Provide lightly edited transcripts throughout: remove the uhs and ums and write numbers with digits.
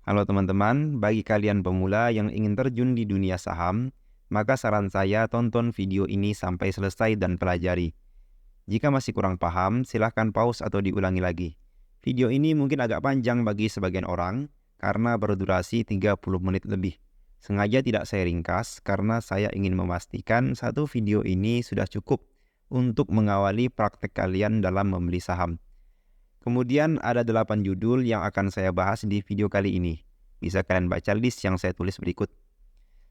Halo teman-teman, bagi kalian pemula yang ingin terjun di dunia saham, maka saran saya tonton video ini sampai selesai dan pelajari. Jika masih kurang paham, silahkan pause atau diulangi lagi. Video ini mungkin agak panjang bagi sebagian orang karena berdurasi 30 menit lebih. Sengaja tidak saya ringkas karena saya ingin memastikan satu video ini sudah cukup untuk mengawali praktek kalian dalam membeli saham. Kemudian ada 8 judul yang akan saya bahas di video kali ini. Bisa kalian baca list yang saya tulis berikut.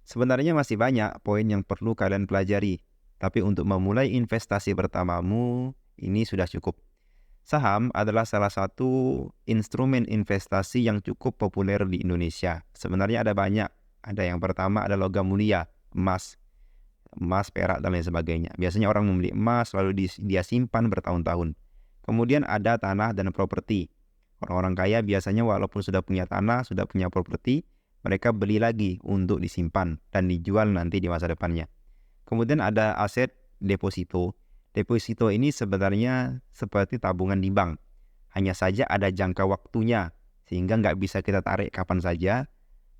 Sebenarnya masih banyak poin yang perlu kalian pelajari, tapi untuk memulai investasi pertamamu, ini sudah cukup. Saham adalah salah satu instrumen investasi yang cukup populer di Indonesia. Sebenarnya ada banyak. Ada yang pertama ada logam mulia, emas, perak, dan lain sebagainya. Biasanya orang membeli emas lalu dia simpan bertahun-tahun. Kemudian ada tanah dan properti. Orang-orang kaya biasanya walaupun sudah punya tanah, sudah punya properti, mereka beli lagi untuk disimpan dan dijual nanti di masa depannya. Kemudian ada aset deposito. Deposito ini sebenarnya seperti tabungan di bank. Hanya saja ada jangka waktunya, sehingga nggak bisa kita tarik kapan saja,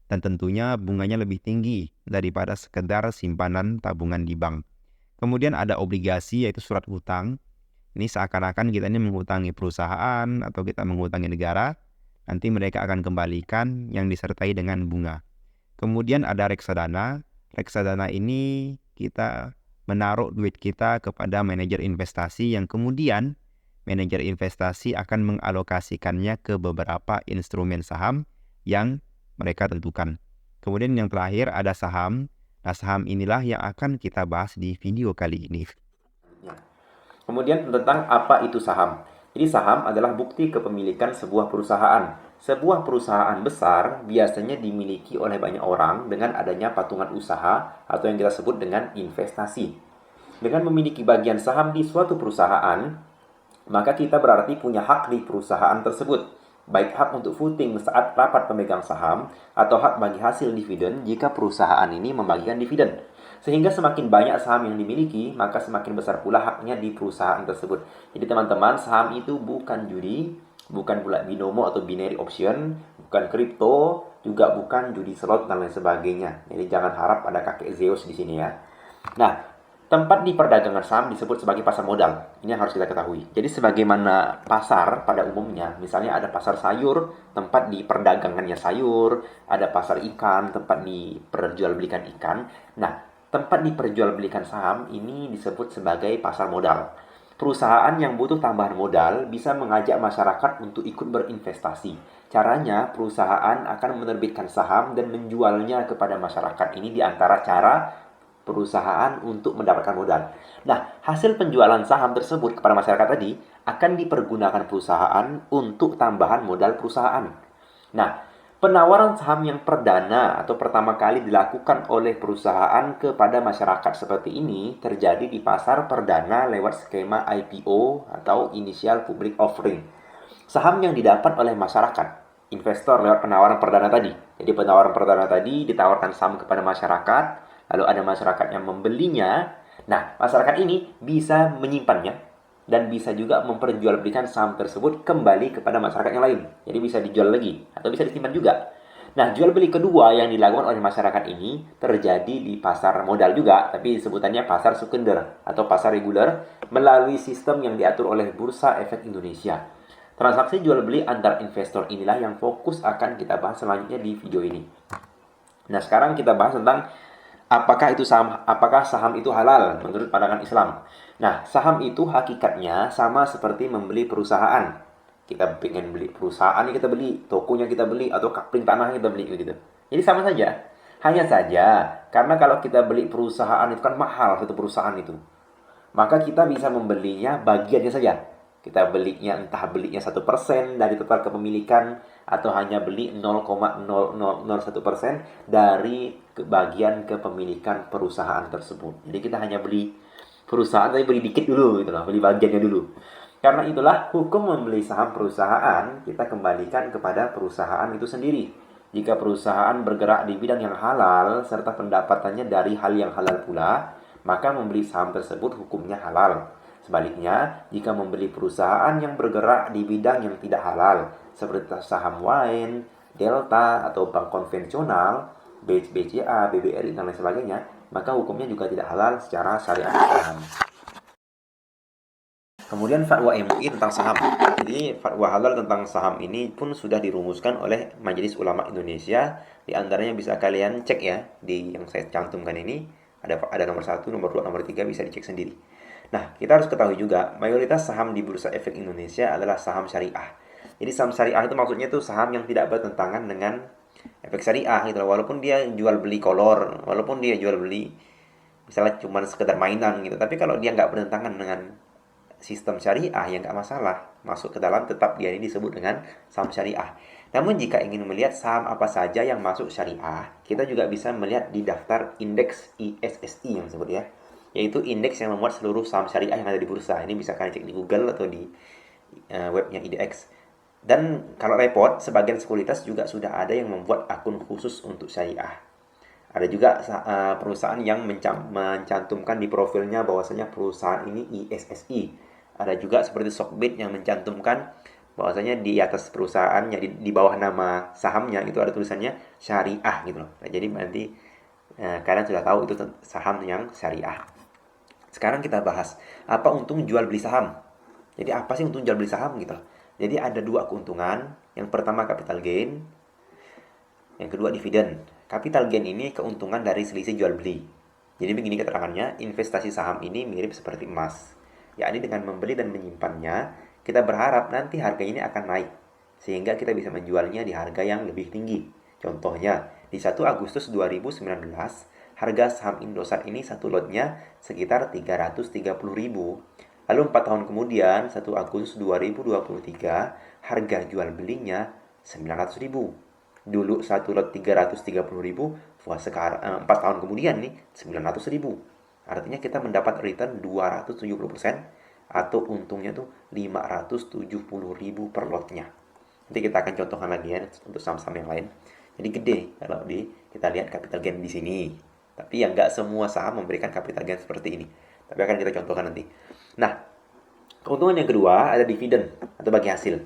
dan tentunya bunganya lebih tinggi daripada sekedar simpanan tabungan di bank. Kemudian ada obligasi, yaitu surat hutang. Ini seakan-akan kita ini menghutangi perusahaan atau kita menghutangi negara, nanti mereka akan kembalikan yang disertai dengan bunga. Kemudian ada reksadana. Reksadana ini kita menaruh duit kita kepada manajer investasi yang kemudian manajer investasi akan mengalokasikannya ke beberapa instrumen saham yang mereka tentukan. Kemudian yang terakhir ada saham. Nah, saham inilah yang akan kita bahas di video kali ini. Kemudian tentang apa itu saham. Jadi saham adalah bukti kepemilikan sebuah perusahaan. Sebuah perusahaan besar biasanya dimiliki oleh banyak orang dengan adanya patungan usaha atau yang kita sebut dengan investasi. Dengan memiliki bagian saham di suatu perusahaan, maka kita berarti punya hak di perusahaan tersebut. Baik hak untuk voting saat rapat pemegang saham atau hak bagi hasil dividen jika perusahaan ini membagikan dividen. Sehingga semakin banyak saham yang dimiliki, maka semakin besar pula haknya di perusahaan tersebut. Jadi teman-teman, saham itu bukan judi, bukan pula binomo atau binary option, bukan kripto, juga bukan judi slot dan lain sebagainya. Jadi jangan harap ada kakek Zeus di sini ya. Nah, tempat di perdagangan saham disebut sebagai pasar modal. Ini yang harus kita ketahui. Jadi sebagaimana pasar pada umumnya, misalnya ada pasar sayur, tempat di perdagangannya sayur, ada pasar ikan, tempat di perjualbelikan ikan. Nah, tempat diperjualbelikan saham ini disebut sebagai pasar modal. Perusahaan yang butuh tambahan modal bisa mengajak masyarakat untuk ikut berinvestasi. Caranya, perusahaan akan menerbitkan saham dan menjualnya kepada masyarakat. Ini di antara cara perusahaan untuk mendapatkan modal. Nah, hasil penjualan saham tersebut kepada masyarakat tadi akan dipergunakan perusahaan untuk tambahan modal perusahaan. Nah, penawaran saham yang perdana atau pertama kali dilakukan oleh perusahaan kepada masyarakat seperti ini terjadi di pasar perdana lewat skema IPO atau Initial Public Offering. Saham yang didapat oleh masyarakat, investor lewat penawaran perdana tadi. Jadi penawaran perdana tadi ditawarkan saham kepada masyarakat, lalu ada masyarakat yang membelinya. Nah, masyarakat ini bisa menyimpannya dan bisa juga memperjualbelikan saham tersebut kembali kepada masyarakat yang lain. Jadi bisa dijual lagi atau bisa disimpan juga. Nah, jual beli kedua yang dilakukan oleh masyarakat ini terjadi di pasar modal juga, tapi sebutannya pasar sekunder atau pasar reguler melalui sistem yang diatur oleh Bursa Efek Indonesia. Transaksi jual beli antar investor inilah yang fokus akan kita bahas selanjutnya di video ini. Nah, sekarang kita bahas tentang apakah saham itu halal menurut pandangan Islam. Nah, saham itu hakikatnya sama seperti membeli perusahaan. Kita pengen beli perusahaan, kita beli, tokonya kita beli, atau kapling tanah kita beli gitu. Jadi sama saja. Hanya saja, karena kalau kita beli perusahaan itu kan mahal satu perusahaan itu. Maka kita bisa membelinya bagiannya saja. Kita belinya entah belinya 1% dari total kepemilikan atau hanya beli 0,0001% dari bagian kepemilikan perusahaan tersebut. Jadi kita hanya beli perusahaan tapi beli dikit dulu gitu loh, beli bagiannya dulu. Karena itulah hukum membeli saham perusahaan kita kembalikan kepada perusahaan itu sendiri. Jika perusahaan bergerak di bidang yang halal serta pendapatannya dari hal yang halal pula, maka membeli saham tersebut hukumnya halal. Sebaliknya, jika membeli perusahaan yang bergerak di bidang yang tidak halal, seperti saham wine, Delta atau bank konvensional, BCA, BBRI, dan lain sebagainya, maka hukumnya juga tidak halal secara syariat Islam. Kemudian fatwa MUI tentang saham. Jadi fatwa halal tentang saham ini pun sudah dirumuskan oleh Majelis Ulama Indonesia. Di antaranya bisa kalian cek ya di yang saya cantumkan ini. Ada nomor 1, nomor 2, nomor 3, bisa dicek sendiri. Nah, kita harus ketahui juga mayoritas saham di Bursa Efek Indonesia adalah saham syariah. Jadi saham syariah itu maksudnya itu saham yang tidak bertentangan dengan efek syariah gitu loh. Walaupun dia jual beli kolor, walaupun dia jual beli misalnya cuma sekedar mainan gitu, tapi kalau dia nggak bertentangan dengan sistem syariah yang nggak masalah masuk ke dalam, tetap dia ini disebut dengan saham syariah. Namun jika ingin melihat saham apa saja yang masuk syariah, kita juga bisa melihat di daftar indeks ISSI yang disebut ya, yaitu indeks yang memuat seluruh saham syariah yang ada di bursa. Ini bisa kalian cek di Google atau di webnya IDX. Dan kalau repot, sebagian sekuritas juga sudah ada yang membuat akun khusus untuk syariah. Ada juga perusahaan yang mencantumkan di profilnya bahwasanya perusahaan ini ISSI. Ada juga seperti Sokbit yang mencantumkan bahwasanya di atas perusahaannya, di bawah nama sahamnya itu ada tulisannya syariah gitu loh. Nah, jadi nanti kalian sudah tahu itu saham yang syariah. Sekarang kita bahas apa untung jual beli saham. Jadi apa sih untung jual beli saham gitu loh. Jadi ada dua keuntungan. Yang pertama capital gain, yang kedua dividen. Capital gain ini keuntungan dari selisih jual beli. Jadi begini keterangannya, investasi saham ini mirip seperti emas. Yakni dengan membeli dan menyimpannya, kita berharap nanti harganya ini akan naik. Sehingga kita bisa menjualnya di harga yang lebih tinggi. Contohnya, di 1 Agustus 2019, harga saham Indosat ini satu lotnya sekitar 330.000. Lalu 4 tahun kemudian, 1 Agustus 2023, harga jual belinya 900.000. Dulu satu lot 330.000, wah sekarang 4 tahun kemudian nih 900.000. Artinya kita mendapat return 270% atau untungnya tuh 570.000 per lotnya. Nanti kita akan contohkan lagi ya untuk saham-saham yang lain. Jadi gede kalau kita lihat capital gain di sini. Tapi yang nggak semua saham memberikan capital gain seperti ini. Tapi akan kita contohkan nanti. Nah, keuntungan yang kedua ada dividen atau bagi hasil.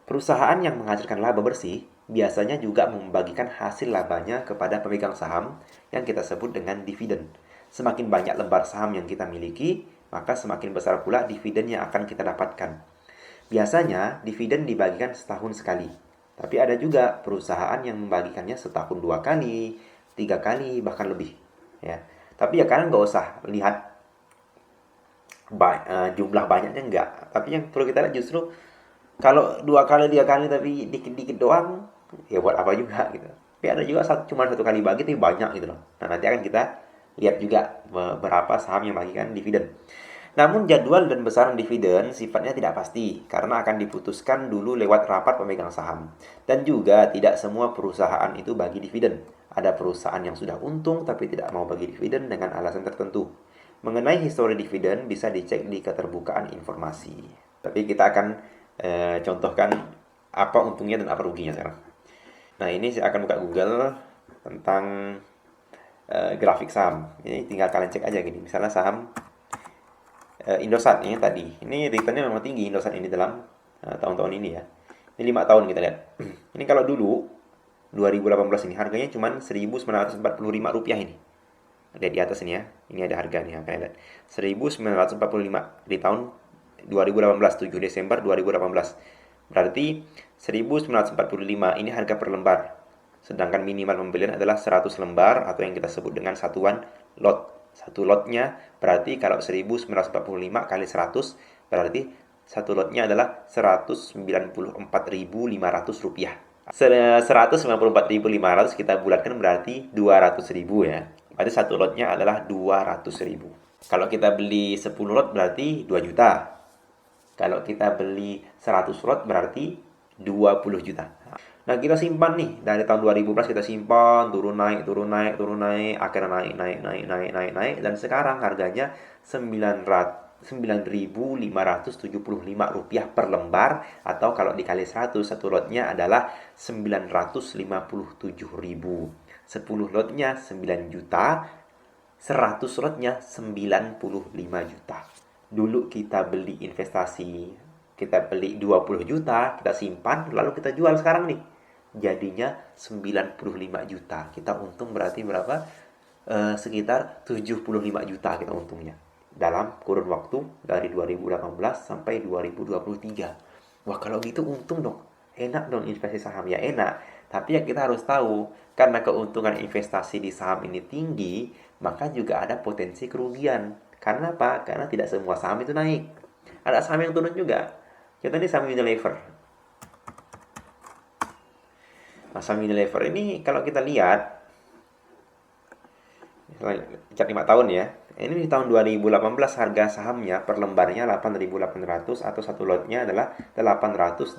Perusahaan yang menghasilkan laba bersih biasanya juga membagikan hasil labanya kepada pemegang saham yang kita sebut dengan dividen. Semakin banyak lembar saham yang kita miliki, maka semakin besar pula dividen yang akan kita dapatkan. Biasanya dividen dibagikan setahun sekali. Tapi ada juga perusahaan yang membagikannya setahun 2 kali, 3 kali, bahkan lebih. Ya. Tapi ya kalian nggak usah lihat jumlah banyaknya enggak. Tapi yang perlu kita lihat justru kalau 2 kali 3 kali tapi dikit-dikit doang, ya buat apa juga gitu. Tapi ada juga cuma 1 kali bagi tapi banyak gitu loh. Nah nanti akan kita lihat juga beberapa saham yang bagikan dividen. Namun jadwal dan besaran dividen sifatnya tidak pasti karena akan diputuskan dulu lewat rapat pemegang saham. Dan juga tidak semua perusahaan itu bagi dividen. Ada perusahaan yang sudah untung tapi tidak mau bagi dividen dengan alasan tertentu. Mengenai histori dividen bisa dicek di keterbukaan informasi. Tapi kita akan contohkan apa untungnya dan apa ruginya sekarang. Nah ini saya akan buka Google tentang grafik saham. Ini tinggal kalian cek aja gini. Misalnya saham Indosat ini tadi. Ini returnnya memang tinggi Indosat ini dalam tahun-tahun ini ya. Ini 5 tahun kita lihat. Ini kalau dulu 2018 ini harganya cuma Rp1.945 ini. Ada di atas ini ya. Ini ada harga nih, kalian lihat. 1.945 di tahun 2018, 7 Desember 2018. Berarti 1.945 ini harga per lembar. Sedangkan minimal pembelian adalah 100 lembar atau yang kita sebut dengan satuan lot. Satu lotnya berarti kalau 1.945 kali 100 berarti satu lotnya adalah Rp194.500. 194.500 kita bulatkan berarti 200.000 ya. Berarti satu lotnya adalah 200.000. Kalau kita beli 10 lot berarti 2 juta. Kalau kita beli 100 lot berarti 20 juta. Nah kita simpan nih dari tahun 2011 kita simpan turun naik akhirnya naik dan sekarang harganya Rp9.575 per lembar atau kalau dikali 100 satu lotnya adalah 957.000. 10 lotnya 9 juta, 100 lotnya 95 juta. Dulu kita beli investasi, kita beli 20 juta, kita simpan, lalu kita jual sekarang nih. jadinya 95 juta. Kita untung berarti berapa? Sekitar 75 juta kita untungnya dalam kurun waktu dari 2018 sampai 2023. Wah, kalau gitu untung dong. Enak dong investasi saham, ya enak. Tapi ya kita harus tahu, karena keuntungan investasi di saham ini tinggi, maka juga ada potensi kerugian. Karena apa? Karena tidak semua saham itu naik. Ada saham yang turun juga. Contohnya saham Unilever. Nah, saham Unilever ini kalau kita lihat, cat 5 tahun ya. Ini di tahun 2018 harga sahamnya per lembarnya 8.800 atau satu lotnya adalah 880.000.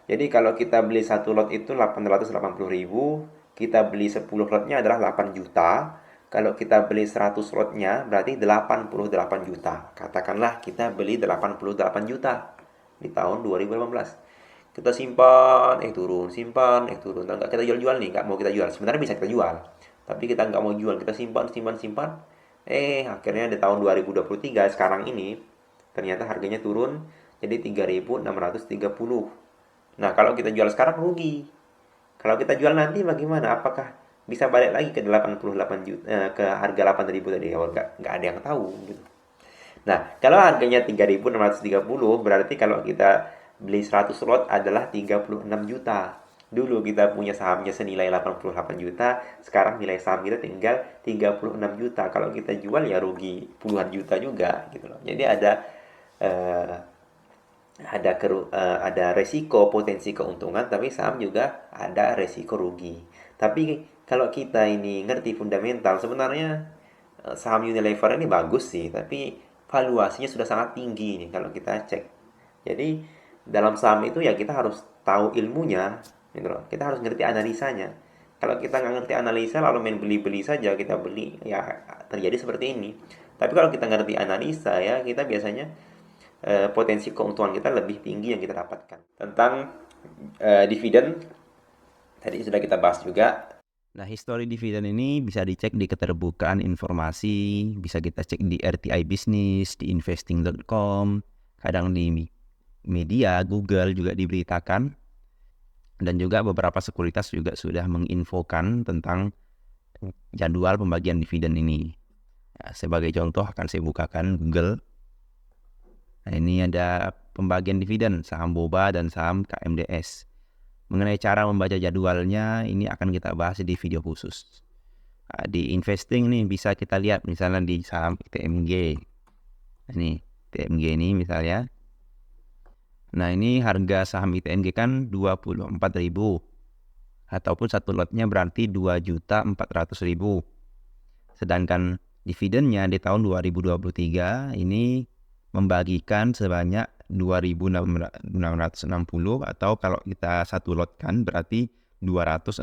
Jadi kalau kita beli satu lot itu 880.000, kita beli 10 lotnya adalah 8 juta. Kalau kita beli 100 lotnya berarti 88 juta. Katakanlah kita beli 88 juta di tahun 2018. Kita simpan, turun, simpan, turun. Nggak kita jual-jual nih, nggak mau kita jual. Sebenarnya bisa kita jual, tapi kita nggak mau jual. Kita simpan, simpan, simpan. Akhirnya di tahun 2023 sekarang ini, ternyata harganya turun jadi 3.630. Nah, kalau kita jual sekarang rugi. Kalau kita jual nanti bagaimana? Apakah bisa balik lagi ke 88 juta, ke harga 8.000 tadi awal? Nggak ada yang tahu gitu. Nah, kalau harganya 3.630 berarti kalau kita beli 100 lot adalah 36 juta. Dulu kita punya sahamnya senilai 88 juta, sekarang nilai saham kita tinggal 36 juta. Kalau kita jual ya rugi puluhan juta juga gitu loh. Jadi eh, ada resiko potensi keuntungan, tapi saham juga ada resiko rugi. Tapi kalau kita ini ngerti fundamental, sebenarnya saham Unilever ini bagus sih, tapi valuasinya sudah sangat tinggi nih kalau kita cek. Jadi dalam saham itu ya kita harus tahu ilmunya, gitu loh. Kita harus ngerti analisanya. Kalau kita nggak ngerti analisa lalu main beli-beli saja kita beli, ya terjadi seperti ini. Tapi kalau kita ngerti analisa ya kita biasanya potensi keuntungan kita lebih tinggi yang kita dapatkan. Tentang dividen tadi sudah kita bahas juga. Nah, histori dividen ini bisa dicek di keterbukaan informasi, bisa kita cek di RTI Business, di investing.com, kadang di media, Google juga diberitakan, dan juga beberapa sekuritas juga sudah menginfokan tentang jadwal pembagian dividen ini. Nah, sebagai contoh akan saya bukakan Google. Nah, ini ada pembagian dividen saham BOBA dan saham KMDS. Mengenai cara membaca jadwalnya, ini akan kita bahas di video khusus. Nah, di investing nih bisa kita lihat misalnya di saham ITMG. Ini ITMG ini misalnya. Nah, ini harga saham ITMG kan 24.000. Ataupun satu lotnya berarti 2.400.000. Sedangkan dividennya di tahun 2023 ini membagikan sebanyak 2.660, atau kalau kita satu lot kan berarti 266.000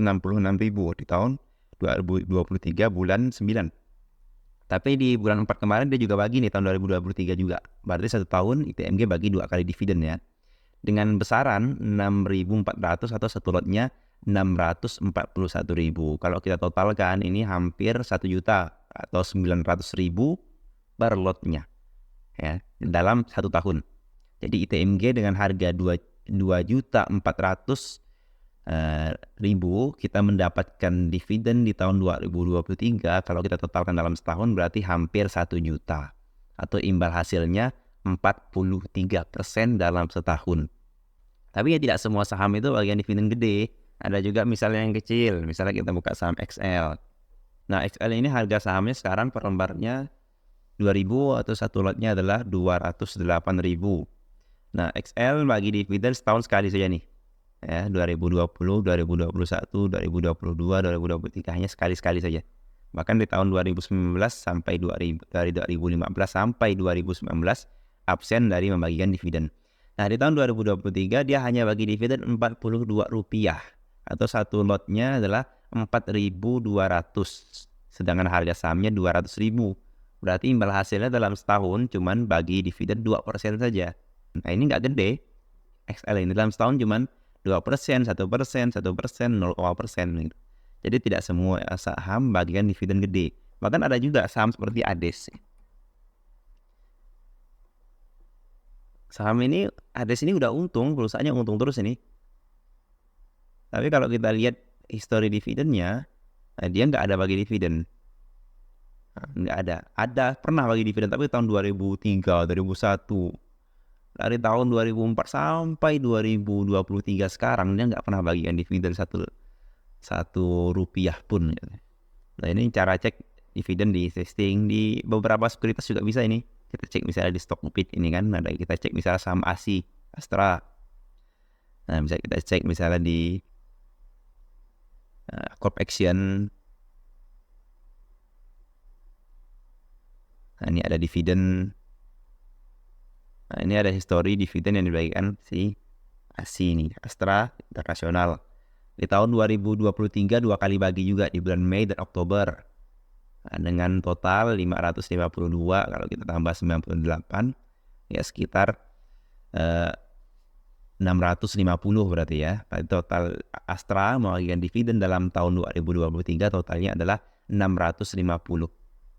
di tahun 2023 bulan 9. Tapi di bulan 4 kemarin dia juga bagi nih tahun 2023 juga. Berarti satu tahun ITMG bagi 2 kali dividen ya. Dengan besaran 6.400 atau satu lotnya 641.000. Kalau kita totalkan ini hampir 1 juta atau 900.000 per lotnya ya dalam satu tahun. Jadi ITMG dengan harga 2.400.000 kita mendapatkan dividen di tahun 2023. Kalau kita totalkan dalam setahun berarti hampir 1 juta atau imbal hasilnya 43% dalam setahun. Tapi ya tidak semua saham itu bagian dividen gede. Ada juga misalnya yang kecil. Misalnya kita buka saham XL. Nah, XL ini harga sahamnya sekarang per lembarnya 2.000 atau satu lotnya adalah 208.000. Nah, XL bagi dividen setahun sekali saja nih. Ya, 2020, 2021, 2022, 2023 hanya sekali-sekali saja. Bahkan di tahun 2019 sampai dari 2015 sampai 2019 absen dari membagikan dividen. Nah, di tahun 2023 dia hanya bagi dividen Rp42 atau satu lotnya adalah 4.200. Sedangkan harga sahamnya 200.000. Berarti imbal hasilnya dalam setahun cuman bagi dividen 2% saja. Nah, ini nggak gede. XL ini dalam setahun cuman 2%, 1%, 1%, 0,% gitu. Jadi tidak semua saham bagian dividen gede. Bahkan ada juga saham seperti ADES. Saham ini ADES ini udah untung, perusahaannya untung terus ini. Tapi kalau kita lihat histori dividennya, dia nggak ada bagi dividen. Nggak ada. Ada pernah bagi dividen, tapi tahun 2003, 2001. Dari tahun 2004 sampai 2023 sekarang, dia nggak pernah bagikan dividen satu rupiah pun. Nah, ini cara cek dividen di testing. Di beberapa sekuritas juga bisa ini. Kita cek misalnya di Stockbit ini kan, ada kita cek misalnya saham ASI, Astra. Nah, bisa kita cek misalnya di Corp Action. Nah, ini ada dividen. Nah, ini ada histori dividen yang dibagikan si ASI ini, Astra Internasional. Di tahun 2023 dua kali bagi juga di bulan Mei dan Oktober. Nah, dengan total 552, kalau kita tambah 98, ya sekitar 650 berarti ya. Total Astra membagikan dividen dalam tahun 2023 totalnya adalah 650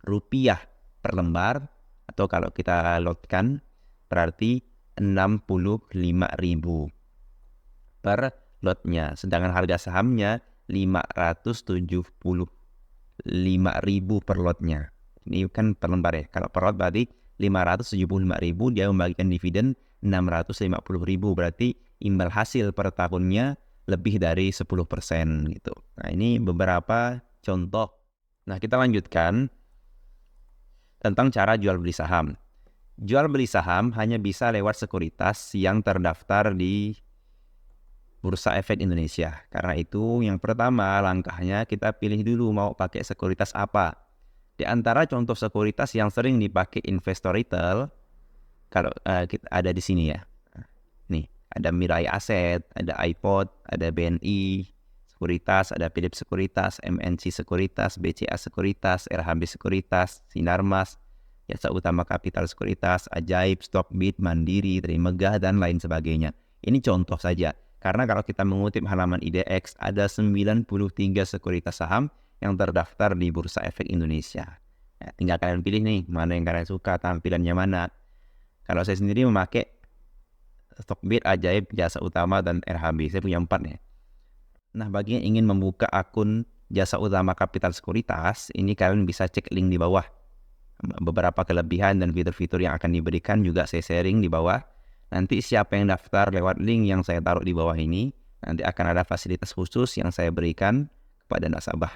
rupiah per lembar, atau kalau kita lotkan berarti 65.000 per lotnya. Sedangkan harga sahamnya 575.000 per lotnya. Ini kan per lembar ya. Kalau per lot berarti 575.000, dia membagikan dividen 650.000, berarti imbal hasil per tahunnya lebih dari 10% gitu. Nah, ini beberapa contoh. Nah, kita lanjutkan tentang cara jual beli saham. Jual beli saham hanya bisa lewat sekuritas yang terdaftar di Bursa Efek Indonesia. Karena itu yang pertama langkahnya kita pilih dulu mau pakai sekuritas apa. Di antara contoh sekuritas yang sering dipakai investor retail, kalau kita ada di sini ya. Nih, ada Mirai Asset, ada iPod, ada BNI Sekuritas, ada Philips Sekuritas, MNC Sekuritas, BCA Sekuritas, RHB Sekuritas, Sinarmas, Jasa Utama Kapital Sekuritas, Ajaib, Stockbit, Mandiri, Trimegah, dan lain sebagainya. Ini contoh saja. Karena kalau kita mengutip halaman IDX, ada 93 sekuritas saham yang terdaftar di Bursa Efek Indonesia. Ya, tinggal kalian pilih nih, mana yang kalian suka, tampilannya mana. Kalau saya sendiri memakai Stockbit, Ajaib, Jasa Utama, dan RHB. Saya punya 4 ya. Nah, bagi yang ingin membuka akun Jasa Utama Kapital Sekuritas, ini kalian bisa cek link di bawah. Beberapa kelebihan dan fitur-fitur yang akan diberikan juga saya sharing di bawah. Nanti siapa yang daftar lewat link yang saya taruh di bawah ini, nanti akan ada fasilitas khusus yang saya berikan kepada nasabah.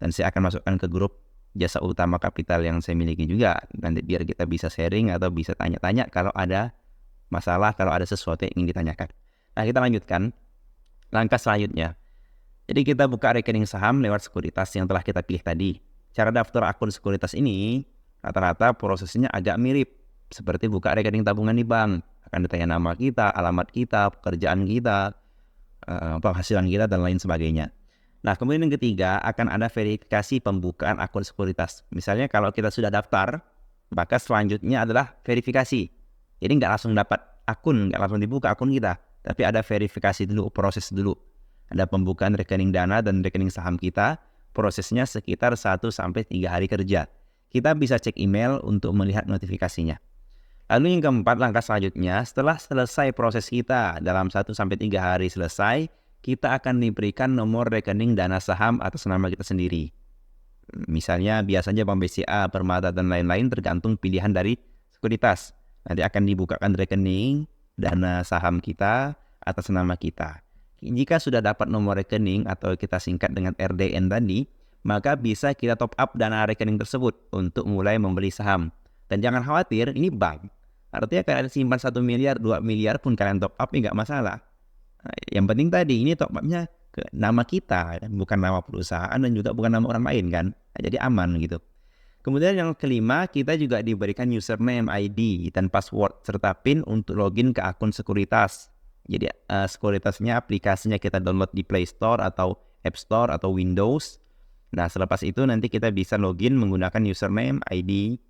Dan saya akan masukkan ke grup Jasa Utama Kapital yang saya miliki juga. Nanti biar kita bisa sharing atau bisa tanya-tanya kalau ada masalah, kalau ada sesuatu yang ingin ditanyakan. Nah, kita lanjutkan. Langkah selanjutnya. Jadi kita buka rekening saham lewat sekuritas yang telah kita pilih tadi. Cara daftar akun sekuritas ini rata-rata prosesnya agak mirip seperti buka rekening tabungan di bank. Akan ditanya nama kita, alamat kita, pekerjaan kita, penghasilan kita, dan lain sebagainya. Nah, kemudian yang ketiga akan ada verifikasi pembukaan akun sekuritas. Misalnya kalau kita sudah daftar, maka selanjutnya adalah verifikasi. Jadi nggak langsung dapat akun, nggak langsung dibuka akun kita, tapi ada verifikasi dulu, proses dulu. Ada pembukaan rekening dana dan rekening saham kita, prosesnya sekitar 1-3 hari kerja. Kita bisa cek email untuk melihat notifikasinya. Lalu yang keempat, langkah selanjutnya, setelah selesai proses kita dalam 1-3 hari selesai, kita akan diberikan nomor rekening dana saham atas nama kita sendiri. Misalnya biasanya Bank BCA, Permata, dan lain-lain tergantung pilihan dari sekuritas. Nanti akan dibukakan rekening dana saham kita atas nama kita. Jika sudah dapat nomor rekening atau kita singkat dengan RDN tadi, maka bisa kita top up dana rekening tersebut untuk mulai membeli saham. Dan jangan khawatir, ini bank. Artinya kalian simpan 1 miliar, 2 miliar pun kalian top up, nggak masalah. Nah, yang penting tadi, ini top up-nya ke nama kita, bukan nama perusahaan dan juga bukan nama orang lain kan. Nah, jadi aman gitu. Kemudian yang kelima, kita juga diberikan username, ID, dan password, serta PIN untuk login ke akun sekuritas. Jadi sekuritasnya, aplikasinya kita download di Play Store atau App Store atau Windows. Nah, selepas itu nanti kita bisa login menggunakan username, ID,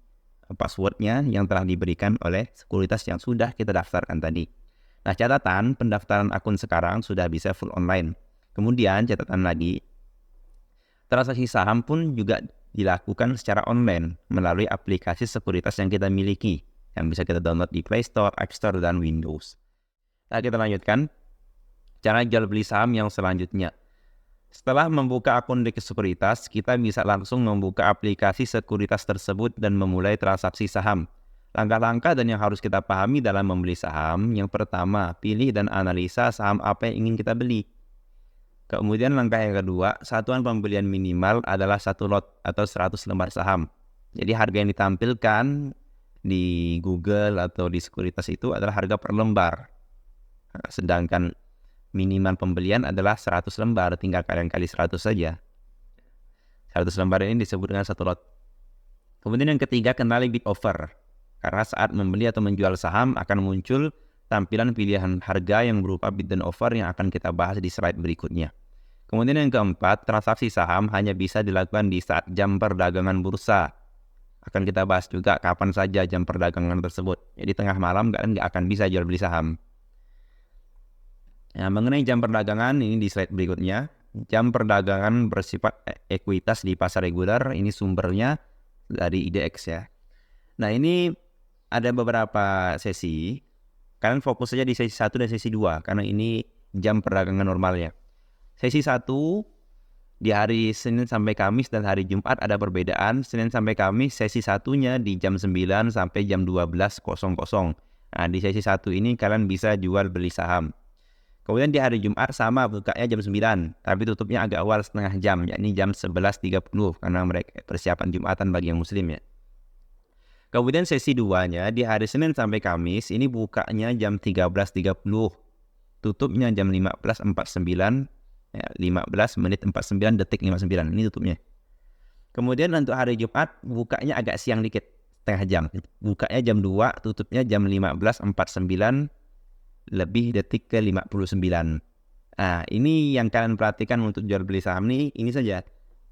passwordnya yang telah diberikan oleh sekuritas yang sudah kita daftarkan tadi. Nah, catatan pendaftaran akun sekarang sudah bisa full online. Kemudian catatan lagi, transaksi saham pun juga dilakukan secara online melalui aplikasi sekuritas yang kita miliki, yang bisa kita download di Play Store, App Store, dan Windows. Nah, kita lanjutkan. Cara jual beli saham yang selanjutnya. Setelah membuka akun di sekuritas, kita bisa langsung membuka aplikasi sekuritas tersebut dan memulai transaksi saham. Langkah-langkah dan yang harus kita pahami dalam membeli saham, yang pertama, pilih dan analisa saham apa yang ingin kita beli. Kemudian langkah yang kedua, satuan pembelian minimal adalah 1 lot atau 100 lembar saham. Jadi harga yang ditampilkan di Google atau di sekuritas itu adalah harga per lembar. Sedangkan minimal pembelian adalah 100 lembar, tinggal kalian kali 100 saja. 100 lembar ini disebut dengan 1 lot. Kemudian yang ketiga, kenali bid offer. Karena saat membeli atau menjual saham akan muncul tampilan pilihan harga yang berupa bid dan offer yang akan kita bahas di slide berikutnya. Kemudian yang keempat, transaksi saham hanya bisa dilakukan di saat jam perdagangan bursa. Akan kita bahas juga kapan saja jam perdagangan tersebut. Jadi tengah malam kalian nggak akan bisa jual beli saham. Nah, mengenai jam perdagangan ini di slide berikutnya. Jam perdagangan bersifat ekuitas di pasar reguler, ini sumbernya dari IDX ya. Nah, ini ada beberapa sesi. Kalian fokus saja di sesi 1 dan sesi 2 karena ini jam perdagangan normalnya. Sesi 1 di hari Senin sampai Kamis dan hari Jumat ada perbedaan. Senin sampai Kamis sesi satunya di jam 9 sampai jam 12.00. Nah, di sesi 1 ini kalian bisa jual beli saham. Kemudian di hari Jumat sama, bukanya jam 9, tapi tutupnya agak awal setengah jam, yakni jam 11.30 karena mereka persiapan Jumatan bagi yang muslim ya. Kemudian sesi 2-nya di hari Senin sampai Kamis, ini bukanya jam 13.30, tutupnya jam 15.49, ya, 15 menit 49 detik 59, ini tutupnya. Kemudian untuk hari Jumat, bukanya agak siang dikit, setengah jam. Bukanya jam 2, tutupnya jam 15.49, lebih detik ke 59. Nah, ini yang kalian perhatikan untuk jual beli saham nih, ini saja.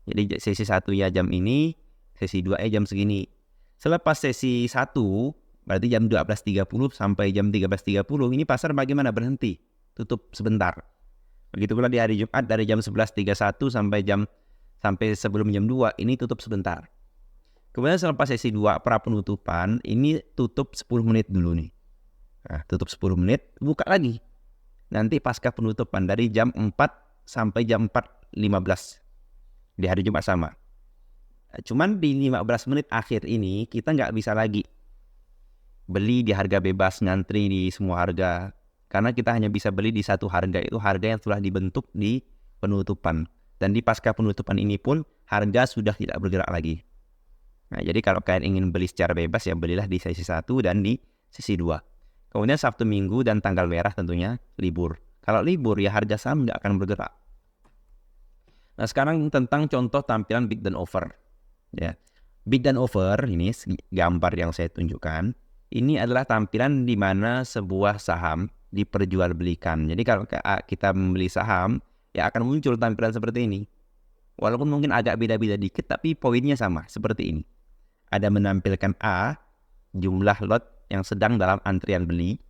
Jadi sesi 1 ya jam ini, sesi 2 ya jam segini. Selepas sesi 1, berarti jam 12.30 sampai jam 13.30, ini pasar bagaimana? Berhenti, tutup sebentar. Begitu pula di hari Jumat dari jam 11.31 sampai sebelum jam 2, ini tutup sebentar. Kemudian selepas sesi 2 pra penutupan, ini tutup 10 menit dulu nih. Nah, tutup 10 menit, buka lagi. Nanti pasca penutupan dari jam 4 sampai jam 4.15. Di hari Jumat sama. Cuman di 15 menit akhir ini kita nggak bisa lagi beli di harga bebas, ngantri di semua harga. Karena kita hanya bisa beli di satu harga, itu harga yang telah dibentuk di penutupan. Dan di pasca penutupan ini pun harga sudah tidak bergerak lagi. Nah, jadi kalau kalian ingin beli secara bebas ya belilah di sesi 1 dan di sesi 2. Kemudian Sabtu Minggu dan tanggal merah tentunya libur. Kalau libur ya harga saham nggak akan bergerak. Nah, sekarang tentang contoh tampilan bid dan offer. Ya, bid dan offer ini gambar yang saya tunjukkan. Ini adalah tampilan di mana sebuah saham diperjualbelikan. Jadi kalau kita membeli saham, ya akan muncul tampilan seperti ini. Walaupun mungkin agak beda-beda dikit, tapi poinnya sama, seperti ini. Ada menampilkan A, jumlah lot yang sedang dalam antrian beli.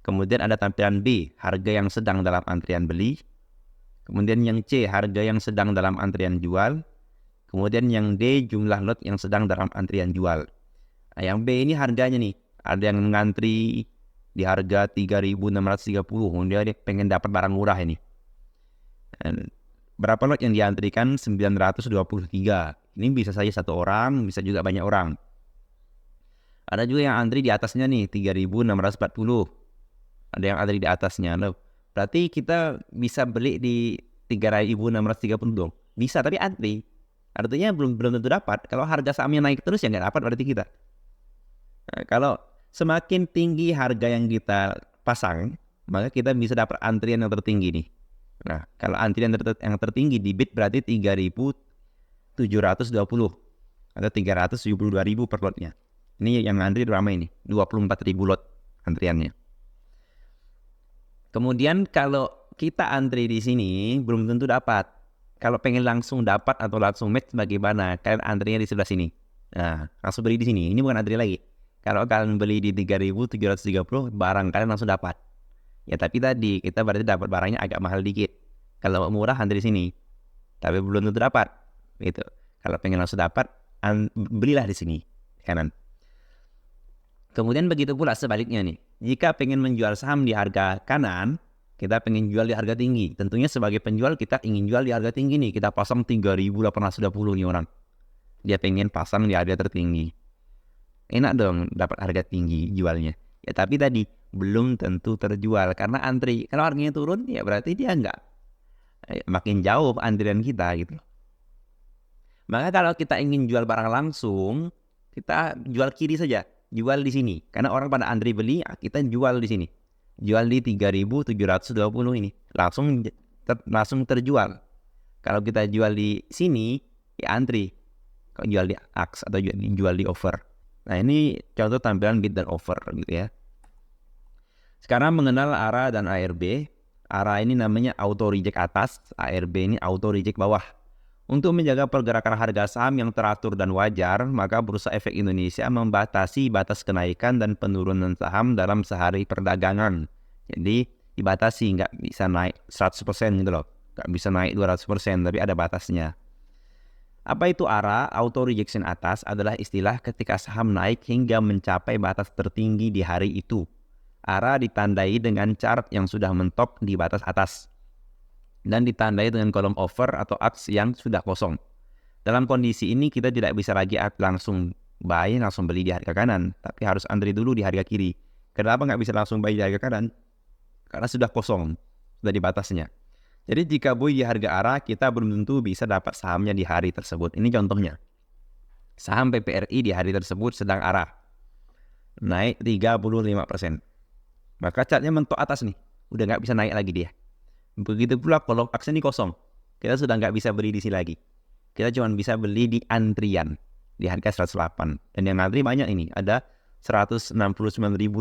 Kemudian ada tampilan B, harga yang sedang dalam antrian beli. Kemudian yang C, harga yang sedang dalam antrian jual. Kemudian yang D, jumlah lot yang sedang dalam antrian jual. Nah, yang B ini harganya nih. Ada yang ngantri di harga 3.630. Dia pengen dapat barang murah ini. Dan berapa lot yang diantrikan? 923. Ini bisa saja satu orang, bisa juga banyak orang. Ada juga yang antri di atasnya nih, 3.640. Ada yang antri di atasnya. Loh, berarti kita bisa beli di 3.630 dong. Bisa, tapi antri. Artinya belum tentu dapat. Kalau harga sahamnya naik terus ya nggak dapat berarti kita. Nah, kalau semakin tinggi harga yang kita pasang, maka kita bisa dapat antrian yang tertinggi nih. Nah, kalau antrian yang tertinggi di bid berarti 3.720 atau 372.000 per lotnya. Ini yang antri ramai nih, 24.000 lot antriannya. Kemudian kalau kita antri di sini belum tentu dapat. Kalau pengen langsung dapat atau langsung match bagaimana? Kalian antrinya di sebelah sini. Nah, langsung beli di sini. Ini bukan antri lagi. Kalau kalian beli di 3.730, barang kalian langsung dapat. Ya tapi tadi kita berarti dapat barangnya agak mahal dikit. Kalau murah antri di sini. Tapi belum tentu dapat. Gitu. Kalau pengen langsung dapat, belilah di sini. Kanan. Kemudian begitu pula sebaliknya nih. Jika pengen menjual saham di harga kanan, kita pengen jual di harga tinggi. Tentunya sebagai penjual kita ingin jual di harga tinggi nih. Kita pasang 3.820 nih orang. Dia pengen pasang di harga tertinggi. Enak dong dapat harga tinggi jualnya. Ya tapi tadi belum tentu terjual karena antri. Kalau harganya turun ya berarti dia enggak. Makin jauh antrian kita gitu. Maka kalau kita ingin jual barang langsung, kita jual kiri saja. Jual di sini. Karena orang pada antri beli, kita jual di sini. Jual di 3.720 ini. Langsung terjual. Kalau kita jual di sini, ya antri. Kalau jual di AX atau jual di offer. Nah ini contoh tampilan bid dan offer gitu ya. Sekarang mengenal ARA dan ARB. ARA ini namanya auto reject atas, ARB ini auto reject bawah. Untuk menjaga pergerakan harga saham yang teratur dan wajar, maka Bursa Efek Indonesia membatasi batas kenaikan dan penurunan saham dalam sehari perdagangan. Jadi dibatasi, nggak bisa naik 100% gitu loh. Nggak bisa naik 200%, tapi ada batasnya. Apa itu ARA? Auto rejection atas adalah istilah ketika saham naik hingga mencapai batas tertinggi di hari itu. ARA ditandai dengan chart yang sudah mentok di batas atas dan ditandai dengan kolom offer atau AX yang sudah kosong. Dalam kondisi ini kita tidak bisa lagi langsung buy, langsung beli di harga kanan, tapi harus antri dulu di harga kiri. Kenapa nggak bisa langsung buy di harga kanan? Karena sudah kosong, sudah di batasnya. Jadi jika buy di harga ARA, kita belum tentu bisa dapat sahamnya di hari tersebut. Ini contohnya. Saham PPRI di hari tersebut sedang ARA. Naik 35%. Maka chartnya mentok atas nih. Udah nggak bisa naik lagi dia. Begitu pula kolom AX ini kosong. Kita sudah nggak bisa beli di sini lagi. Kita cuma bisa beli di antrian. Di harga 108. Dan yang antri banyak ini. Ada 169.000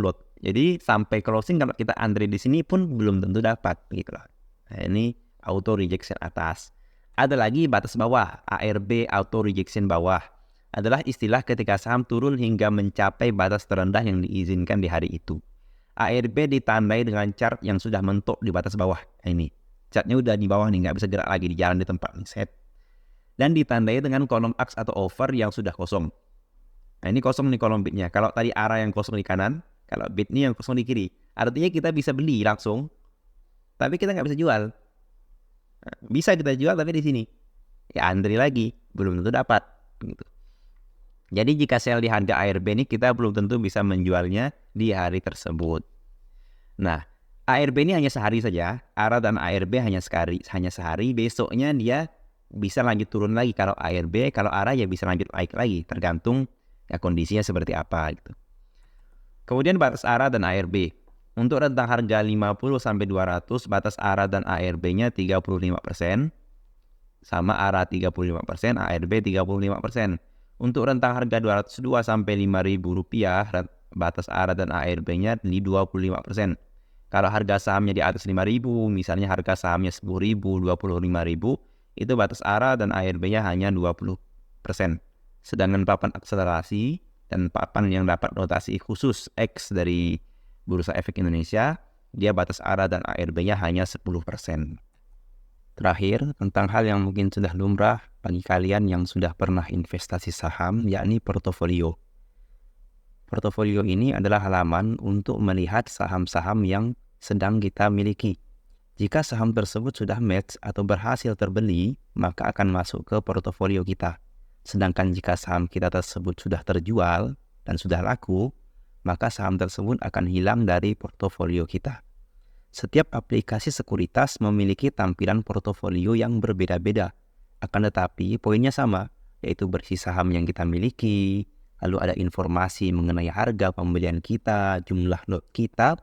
lot. Jadi sampai closing kalau kita antri di sini pun belum tentu dapat. Gitu lah. Nah ini auto rejection atas. Ada lagi batas bawah, ARB auto rejection bawah. Adalah istilah ketika saham turun hingga mencapai batas terendah yang diizinkan di hari itu. ARB ditandai dengan chart yang sudah mentok di batas bawah. Nah ini, chartnya udah di bawah nih, nggak bisa gerak lagi di jalan di tempat nih, set. Dan ditandai dengan kolom AX atau offer yang sudah kosong. Nah ini kosong nih kolom bidnya. Kalau tadi ARA yang kosong di kanan, kalau bid ini yang kosong di kiri. Artinya kita bisa beli langsung, tapi kita nggak bisa jual. Bisa kita jual tapi di sini. Ya antri lagi, belum tentu dapat. Gitu. Jadi jika sell di harga ARB ini kita belum tentu bisa menjualnya di hari tersebut. Nah, ARB ini hanya sehari saja. ARA dan ARB hanya sehari. Besoknya dia bisa lanjut turun lagi kalau ARB, kalau ARA ya bisa lanjut naik lagi. Tergantung ya kondisinya seperti apa gitu. Kemudian batas ARA dan ARB. Untuk rentang harga 50-200, batas ARA dan ARB-nya 35%. Sama ARA 35%, ARB 35%. Untuk rentang harga 202 sampai 5.000 rupiah, batas ARA dan ARB-nya di 25%. Kalau harga sahamnya di atas 5.000, misalnya harga sahamnya 10.000, 25.000, itu batas ARA dan ARB-nya hanya 20%. Sedangkan papan akselerasi dan papan yang dapat notasi khusus X dari Bursa Efek Indonesia, dia batas ARA dan ARB-nya hanya 10%. Terakhir, tentang hal yang mungkin sudah lumrah bagi kalian yang sudah pernah investasi saham, yakni portofolio. Portofolio ini adalah halaman untuk melihat saham-saham yang sedang kita miliki. Jika saham tersebut sudah match atau berhasil terbeli, maka akan masuk ke portofolio kita. Sedangkan jika saham kita tersebut sudah terjual dan sudah laku, maka saham tersebut akan hilang dari portofolio kita. Setiap aplikasi sekuritas memiliki tampilan portofolio yang berbeda-beda. Akan tetapi poinnya sama, yaitu berisi saham yang kita miliki, lalu ada informasi mengenai harga pembelian kita, jumlah lot kita,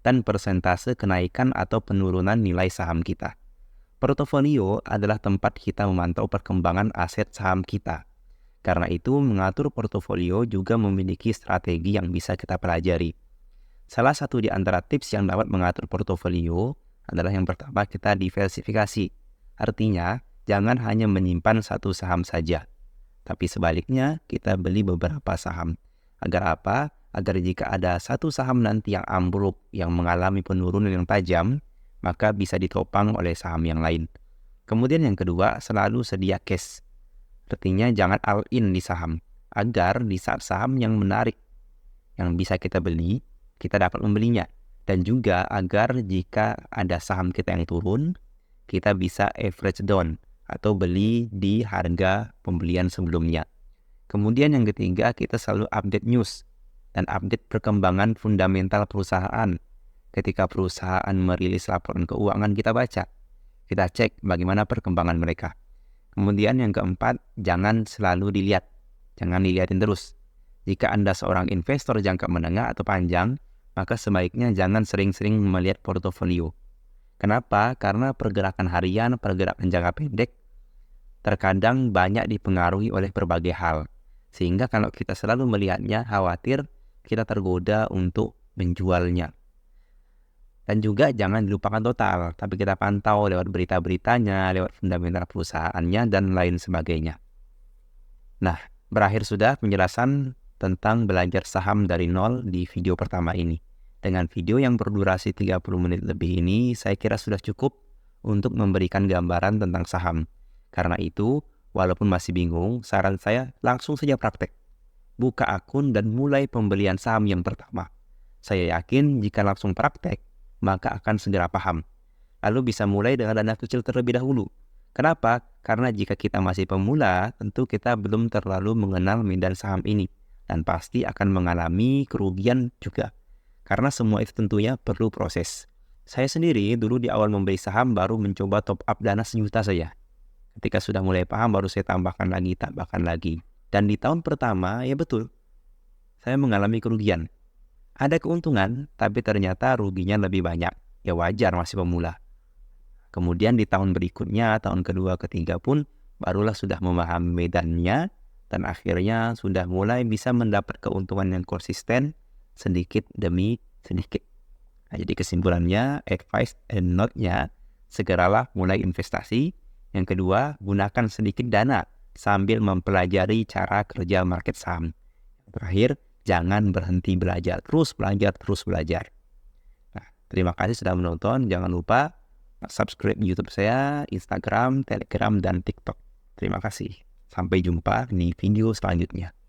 dan persentase kenaikan atau penurunan nilai saham kita. Portofolio adalah tempat kita memantau perkembangan aset saham kita. Karena itu, mengatur portofolio juga memiliki strategi yang bisa kita pelajari. Salah satu di antara tips yang dapat mengatur portofolio adalah yang pertama, kita diversifikasi. Artinya, jangan hanya menyimpan satu saham saja. Tapi sebaliknya, kita beli beberapa saham. Agar apa? Agar jika ada satu saham nanti yang ambruk, yang mengalami penurunan yang tajam, maka bisa ditopang oleh saham yang lain. Kemudian yang kedua, selalu sedia cash. Artinya jangan all in di saham, agar di saat saham yang menarik, yang bisa kita beli, kita dapat membelinya. Dan juga agar jika ada saham kita yang turun, kita bisa average down atau beli di harga pembelian sebelumnya. Kemudian yang ketiga, kita selalu update news dan update perkembangan fundamental perusahaan. Ketika perusahaan merilis laporan keuangan, kita baca. Kita cek bagaimana perkembangan mereka. Kemudian yang keempat, jangan selalu dilihat. Jangan dilihatin terus. Jika Anda seorang investor jangka menengah atau panjang, maka sebaiknya jangan sering-sering melihat portofolio. Kenapa? Karena pergerakan harian, pergerakan jangka pendek terkadang banyak dipengaruhi oleh berbagai hal. Sehingga kalau kita selalu melihatnya, khawatir kita tergoda untuk menjualnya. Dan juga jangan dilupakan total, tapi kita pantau lewat berita-beritanya, lewat fundamental perusahaannya, dan lain sebagainya. Nah, berakhir sudah penjelasan tentang belajar saham dari nol di video pertama ini. Dengan video yang berdurasi 30 menit lebih ini, saya kira sudah cukup untuk memberikan gambaran tentang saham. Karena itu, walaupun masih bingung, saran saya langsung saja praktek. Buka akun dan mulai pembelian saham yang pertama. Saya yakin jika langsung praktek, maka akan segera paham. Lalu bisa mulai dengan dana kecil terlebih dahulu. Kenapa? Karena jika kita masih pemula, tentu kita belum terlalu mengenal medan saham ini. Dan pasti akan mengalami kerugian juga. Karena semua itu tentunya perlu proses. Saya sendiri dulu di awal membeli saham baru mencoba top up dana 1 juta saja. Ketika sudah mulai paham baru saya tambahkan lagi. Dan di tahun pertama, ya betul, saya mengalami kerugian. Ada keuntungan, tapi ternyata ruginya lebih banyak. Ya wajar, masih pemula. Kemudian di tahun berikutnya, tahun kedua, ketiga pun, barulah sudah memahami medannya, dan akhirnya sudah mulai bisa mendapat keuntungan yang konsisten, sedikit demi sedikit. Nah, jadi kesimpulannya, advice and note-nya, segeralah mulai investasi. Yang kedua, gunakan sedikit dana, sambil mempelajari cara kerja market saham. Terakhir, jangan berhenti belajar, terus belajar. Nah, terima kasih sudah menonton. Jangan lupa subscribe YouTube saya, Instagram, Telegram, dan TikTok. Terima kasih. Sampai jumpa di video selanjutnya.